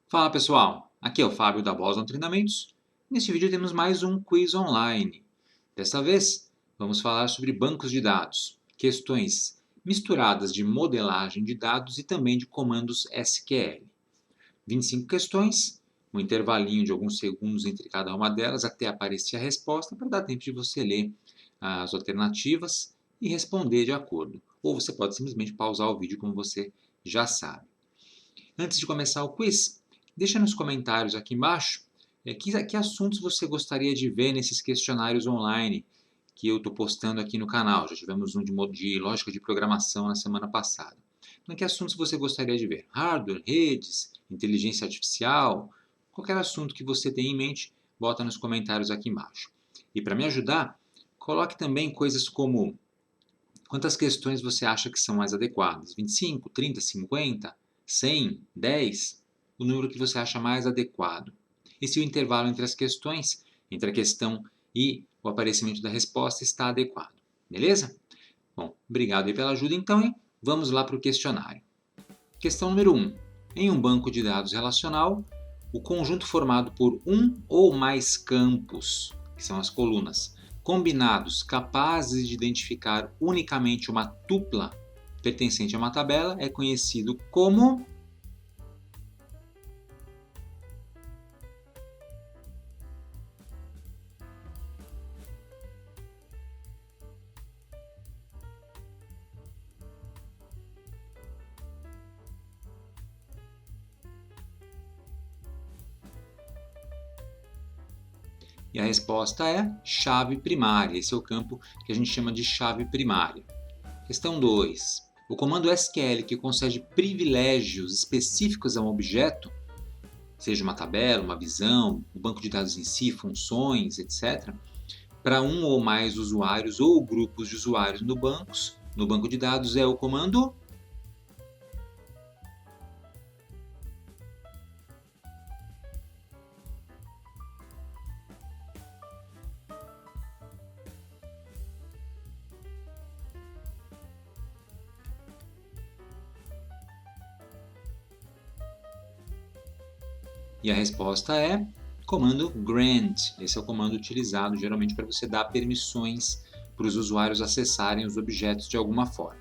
Fala pessoal, aqui é o Fábio da Boston Treinamentos. Neste vídeo temos mais um quiz online. Desta vez vamos falar sobre bancos de dados, questões misturadas de modelagem de dados e também de comandos SQL. 25 questões, um intervalinho de alguns segundos entre cada uma delas até aparecer a resposta para dar tempo de você ler as alternativas e responder de acordo. Ou você pode simplesmente pausar o vídeo como você já sabe. Antes de começar o quiz, deixa nos comentários aqui embaixo que assuntos você gostaria de ver nesses questionários online que eu estou postando aqui no canal. Já tivemos um de lógica de programação na semana passada. Então, que assuntos você gostaria de ver? Hardware, redes, inteligência artificial, qualquer assunto que você tenha em mente, bota nos comentários aqui embaixo. E para me ajudar, coloque também coisas como quantas questões você acha que são mais adequadas? 25, 30, 50, 100, 10? O número que você acha mais adequado. E se o intervalo entre as questões, entre a questão e o aparecimento da resposta está adequado. Beleza? Bom, obrigado aí pela ajuda então e vamos lá para o questionário. Questão número 1. Em um banco de dados relacional, o conjunto formado por um ou mais campos, que são as colunas, combinados capazes de identificar unicamente uma tupla pertencente a uma tabela é conhecido como... E a resposta é chave primária. Esse é o campo que a gente chama de chave primária. Questão 2. O comando SQL que concede privilégios específicos a um objeto, seja uma tabela, uma visão, o banco de dados em si, funções, etc., para um ou mais usuários ou grupos de usuários no banco de dados é o comando... E a resposta é comando grant. Esse é o comando utilizado geralmente para você dar permissões para os usuários acessarem os objetos de alguma forma.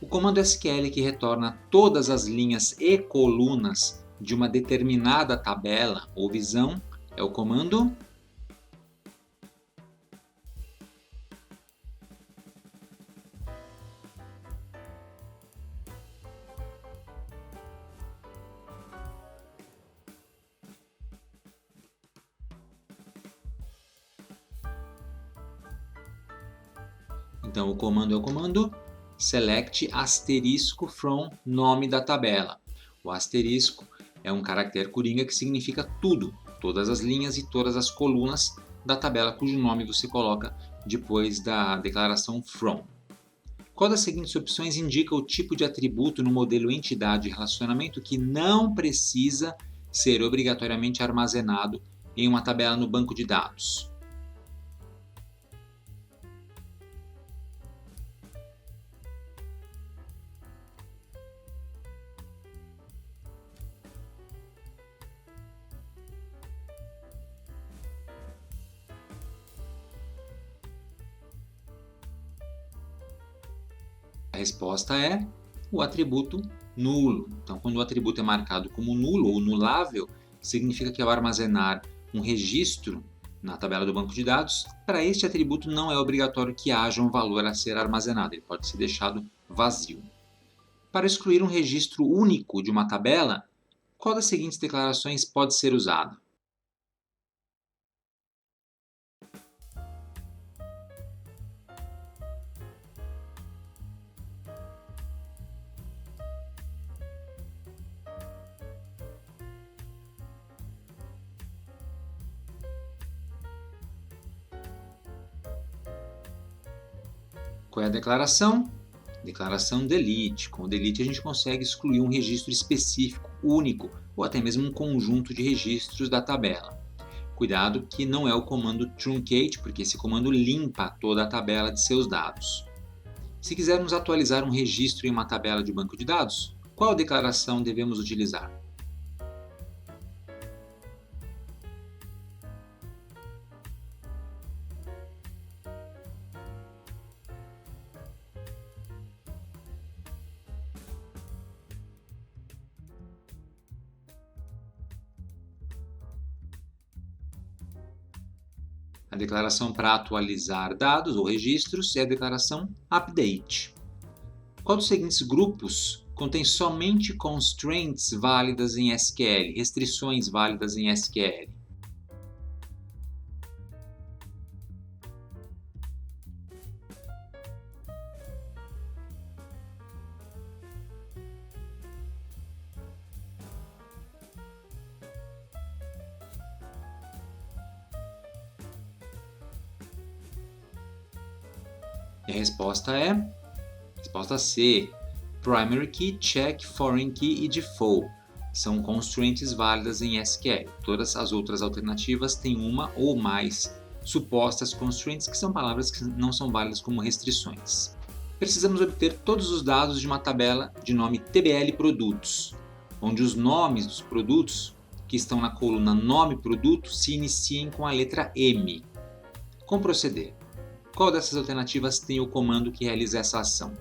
O comando SQL que retorna todas as linhas e colunas de uma determinada tabela ou visão é o comando... Então o comando é o comando select asterisco from nome da tabela. O asterisco é um caractere coringa que significa tudo, todas as linhas e todas as colunas da tabela cujo nome você coloca depois da declaração from. Qual das seguintes opções indica o tipo de atributo no modelo entidade relacionamento que não precisa ser obrigatoriamente armazenado em uma tabela no banco de dados? A resposta é o atributo nulo. Então, quando o atributo é marcado como nulo ou nulável, significa que ao armazenar um registro na tabela do banco de dados, para este atributo não é obrigatório que haja um valor a ser armazenado, ele pode ser deixado vazio. Para excluir um registro único de uma tabela, qual das seguintes declarações pode ser usada? Qual é a declaração? Declaração delete. Com o delete a gente consegue excluir um registro específico, único, ou até mesmo um conjunto de registros da tabela. Cuidado que não é o comando truncate, porque esse comando limpa toda a tabela de seus dados. Se quisermos atualizar um registro em uma tabela de banco de dados, qual declaração devemos utilizar? A declaração para atualizar dados ou registros é a declaração update. Qual dos seguintes grupos contém somente constraints válidas em SQL, restrições válidas em SQL? E a resposta é resposta C, primary key, check, foreign key e default. São constraints válidas em SQL. Todas as outras alternativas têm uma ou mais supostas constraints, que são palavras que não são válidas como restrições. Precisamos obter todos os dados de uma tabela de nome TBL Produtos, onde os nomes dos produtos que estão na coluna Nome Produto se iniciem com a letra M. Como proceder? Qual dessas alternativas tem o comando que realiza essa ação?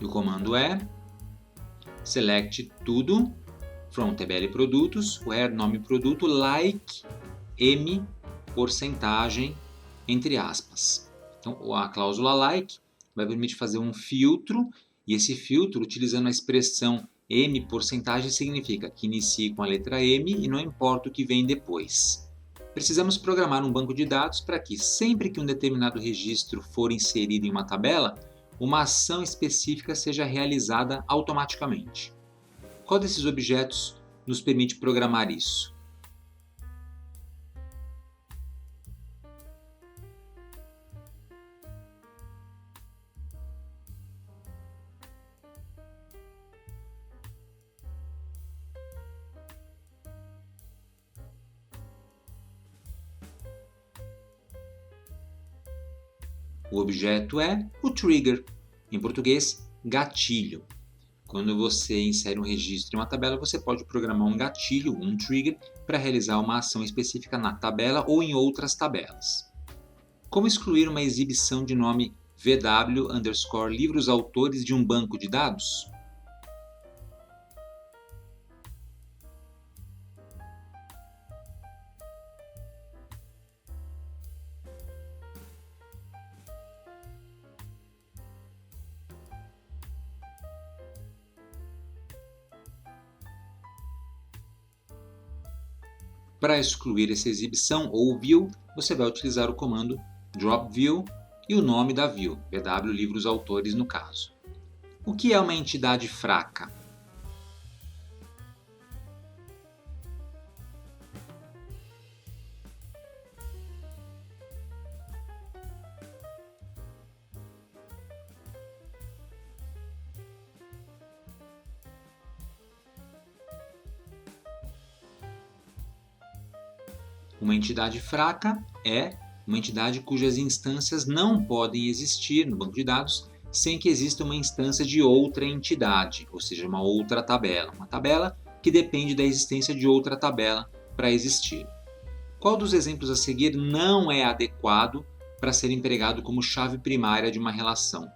E o comando é select tudo from TBL produtos, where nome produto, like, m, porcentagem, entre aspas. Então, a cláusula like vai permitir fazer um filtro, e esse filtro, utilizando a expressão m, porcentagem, significa que inicie com a letra m e não importa o que vem depois. Precisamos programar um banco de dados para que, sempre que um determinado registro for inserido em uma tabela, uma ação específica seja realizada automaticamente. Qual desses objetos nos permite programar isso? O objeto é o trigger, em português, gatilho. Quando você insere um registro em uma tabela, você pode programar um gatilho, um trigger, para realizar uma ação específica na tabela ou em outras tabelas. Como excluir uma exibição de nome VW_livros autores de um banco de dados? Para excluir essa exibição ou view, você vai utilizar o comando dropView e o nome da view, VW livros autores no caso. O que é uma entidade fraca? Uma entidade fraca é uma entidade cujas instâncias não podem existir no banco de dados sem que exista uma instância de outra entidade, ou seja, uma outra tabela. Uma tabela que depende da existência de outra tabela para existir. Qual dos exemplos a seguir não é adequado para ser empregado como chave primária de uma relação?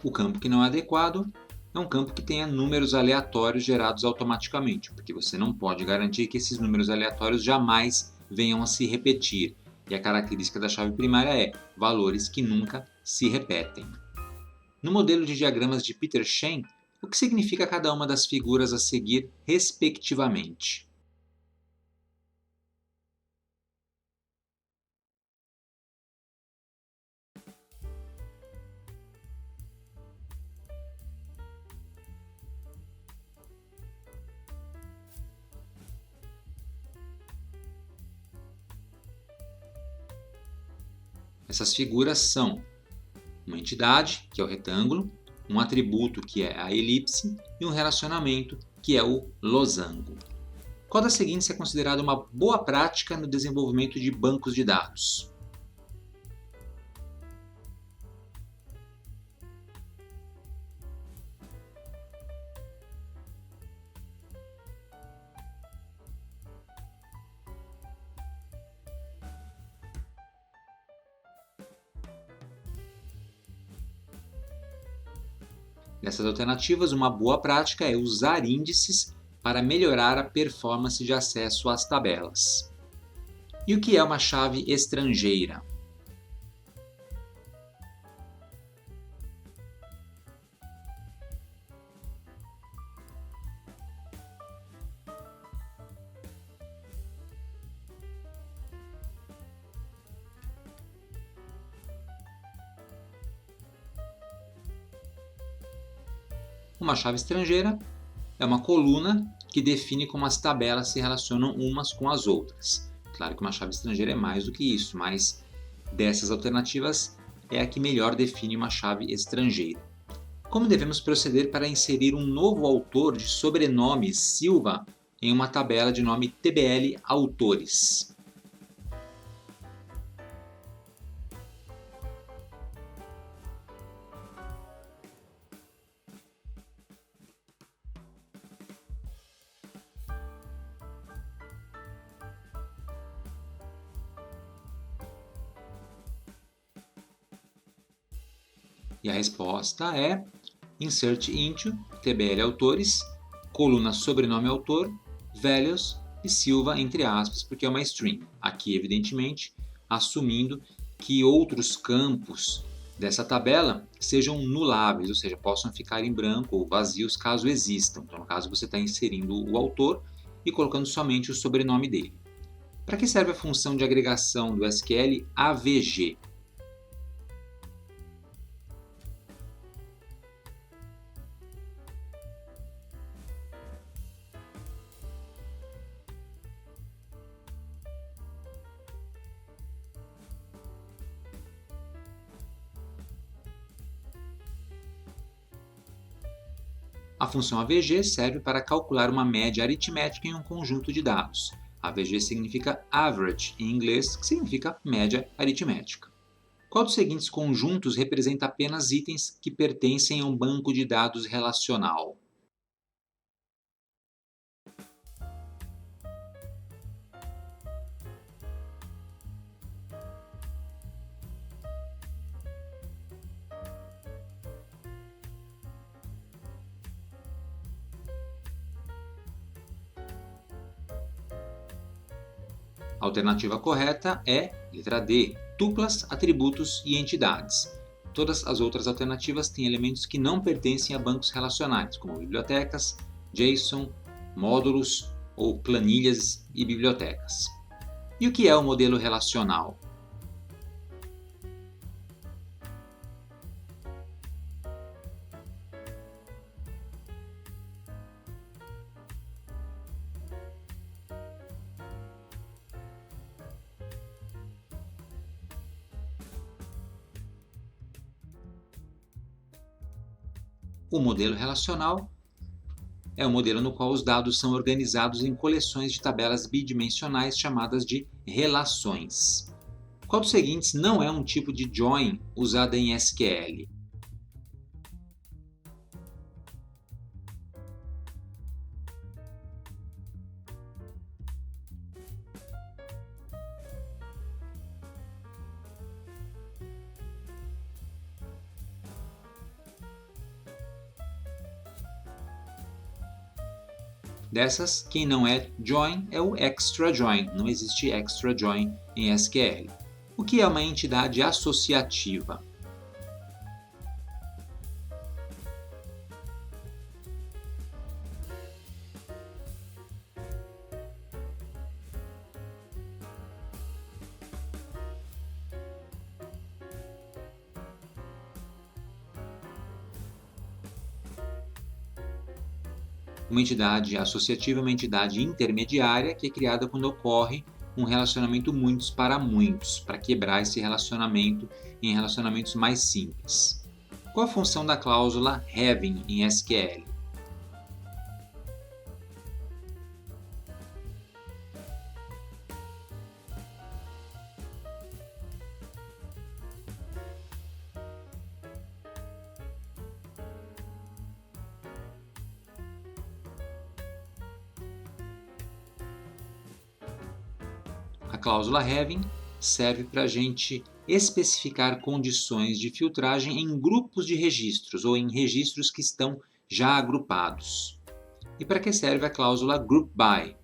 O campo que não é adequado é um campo que tenha números aleatórios gerados automaticamente, porque você não pode garantir que esses números aleatórios jamais venham a se repetir. E a característica da chave primária é valores que nunca se repetem. No modelo de diagramas de Peter Shen, o que significa cada uma das figuras a seguir, respectivamente? Essas figuras são uma entidade, que é o retângulo, um atributo que é a elipse e um relacionamento que é o losango. Qual das seguintes é considerada uma boa prática no desenvolvimento de bancos de dados? Dessas alternativas, uma boa prática é usar índices para melhorar a performance de acesso às tabelas. E o que é uma chave estrangeira? Uma chave estrangeira é uma coluna que define como as tabelas se relacionam umas com as outras. Claro que uma chave estrangeira é mais do que isso, mas dessas alternativas é a que melhor define uma chave estrangeira. Como devemos proceder para inserir um novo autor de sobrenome Silva em uma tabela de nome TBL Autores? E a resposta é Insert into TBL Autores, coluna sobrenome autor, values e Silva entre aspas, porque é uma string. Aqui, evidentemente, assumindo que outros campos dessa tabela sejam nuláveis, ou seja, possam ficar em branco ou vazios caso existam. Então, no caso, você está inserindo o autor e colocando somente o sobrenome dele. Para que serve a função de agregação do SQL AVG? A função AVG serve para calcular uma média aritmética em um conjunto de dados. AVG significa average em inglês, que significa média aritmética. Qual dos seguintes conjuntos representa apenas itens que pertencem a um banco de dados relacional? A alternativa correta é letra D, tuplas, atributos e entidades. Todas as outras alternativas têm elementos que não pertencem a bancos relacionais, como bibliotecas, JSON, módulos ou planilhas e bibliotecas. E o que é o modelo relacional? O modelo relacional é o modelo no qual os dados são organizados em coleções de tabelas bidimensionais chamadas de relações. Qual dos seguintes não é um tipo de join usada em SQL? Dessas, quem não é join é o extra join. Não existe extra join em SQL. O que é uma entidade associativa? Uma entidade associativa é uma entidade intermediária que é criada quando ocorre um relacionamento muitos para muitos, para quebrar esse relacionamento em relacionamentos mais simples. Qual a função da cláusula having em SQL? A cláusula having serve para a gente especificar condições de filtragem em grupos de registros ou em registros que estão já agrupados. E para que serve a cláusula group by?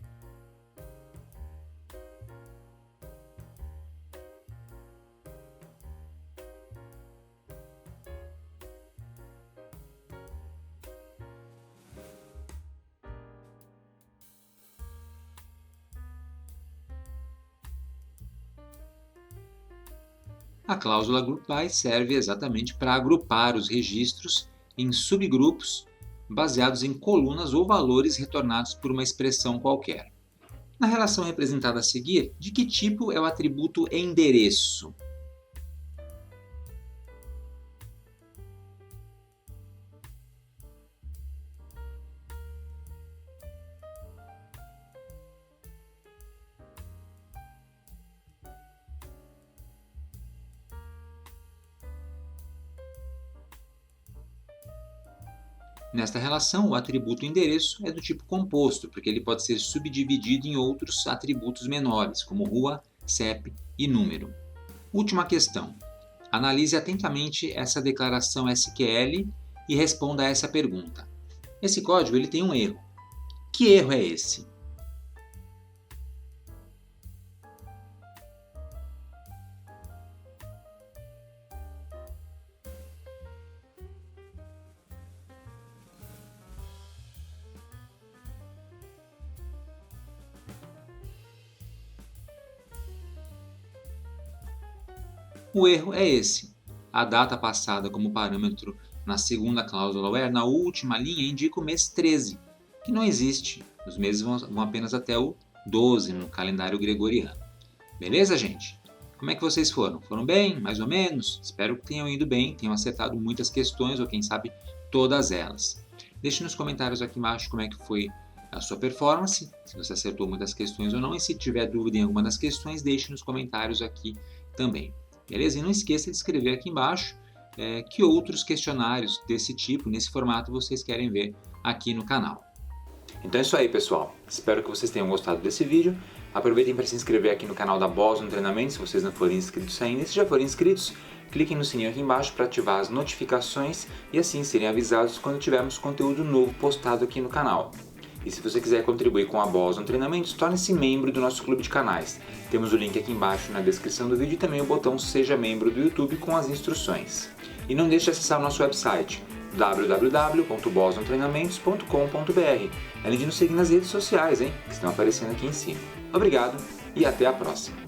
A cláusula group by serve exatamente para agrupar os registros em subgrupos baseados em colunas ou valores retornados por uma expressão qualquer. Na relação representada a seguir, de que tipo é o atributo endereço? Nesta relação, o atributo endereço é do tipo composto, porque ele pode ser subdividido em outros atributos menores, como rua, CEP e número. Última questão. Analise atentamente essa declaração SQL e responda a essa pergunta. Esse código ele tem um erro. Que erro é esse? O erro é esse. A data passada como parâmetro na segunda cláusula where, na última linha, indica o mês 13, que não existe. Os meses vão apenas até o 12 no calendário gregoriano. Beleza, gente? Como é que vocês foram? Foram bem? Mais ou menos? Espero que tenham ido bem, tenham acertado muitas questões, ou quem sabe todas elas. Deixe nos comentários aqui embaixo como é que foi a sua performance, se você acertou muitas questões ou não, e se tiver dúvida em alguma das questões, deixe nos comentários aqui também. Beleza? E não esqueça de escrever aqui embaixo que outros questionários desse tipo, nesse formato, vocês querem ver aqui no canal. Então é isso aí, pessoal. Espero que vocês tenham gostado desse vídeo. Aproveitem para se inscrever aqui no canal da Boston Treinamento, se vocês não forem inscritos ainda. E se já forem inscritos, cliquem no sininho aqui embaixo para ativar as notificações e assim serem avisados quando tivermos conteúdo novo postado aqui no canal. E se você quiser contribuir com a Boston Treinamentos, torne-se membro do nosso clube de canais. Temos o link aqui embaixo na descrição do vídeo e também o botão Seja Membro do YouTube com as instruções. E não deixe de acessar o nosso website www.bostontreinamentos.com.br, além de nos seguir nas redes sociais, que estão aparecendo aqui em cima. Obrigado e até a próxima!